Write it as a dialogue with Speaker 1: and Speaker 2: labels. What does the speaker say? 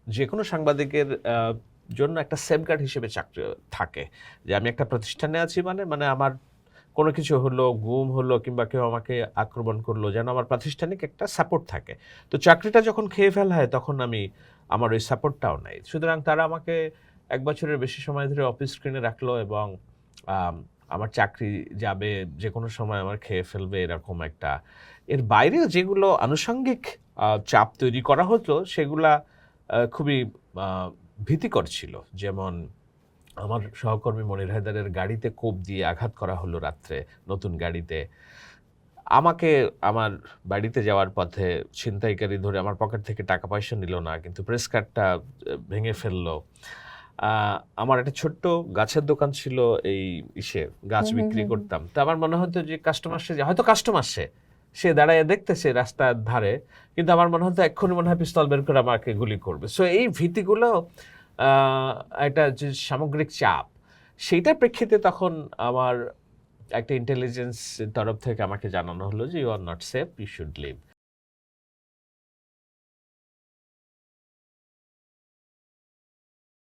Speaker 1: যে কোনো সাংবাদিকের জন্য একটা সেফগার্ড হিসেবে চাকরি থাকে, যে আমি একটা প্রতিষ্ঠানে আছি মানে মানে আমার কোনো কিছু হলো, গুম হলো কিংবা কেউ আমাকে আক্রমণ করলো, যেন আমার প্রাতিষ্ঠানিক একটা সাপোর্ট থাকে। তো চাকরিটা যখন খেয়ে ফেলা হয় তখন আমার ওই সাপোর্টটাও নাই। সুতরাং তারা আমাকে ১ বছরের বেশি সময় ধরে অফিস স্ক্রিনে রাখলো এবং আম আমার চাকরি যাবে, যেকোনো সময় আমার খেয়ে ফেলবে এরকম একটা। এর বাইরেও যেগুলো আনুষঙ্গিক চাপ তৈরি করা হতো সেগুলা খুবই আ ভীতিকর ছিল। যেমন আমার সহকর্মী মনির হায়দারের গাড়িতে কোপ দিয়ে আঘাত করা হলো রাত্রে, নতুন গাড়িতে। আমাকে আমার বাড়িতে যাওয়ার পথে ছিনতাইকারী ধরে আমার পকেট থেকে টাকা-পয়সা নিল না, কিন্তু প্রেস কার্ডটা ভেঙে ফেলল। আ আমার একটা ছোট্ট গাছের দোকান ছিল, এই গাছ
Speaker 2: হুম, হুম,
Speaker 1: বিক্রি
Speaker 2: হুম, হুম।
Speaker 1: করতাম। তো আমার মনে হতো যে হয়তো কাস্টমার সে দাঁড়াইয়া দেখতেছে রাস্তার ধারে। কিন্তু আমার মনে হতো এক্ষুনি মনে হয় পিস্তল বের করে আমাকে গুলি করবে। সো এই ভীতিগুলো আ একটা যে সামগ্রিক চাপ, সেইটার প্রেক্ষিতে তখন আমার একটা ইন্টেলিজেন্স তরফ থেকে আমাকে জানানো হলো যে, "you are not safe, you should leave."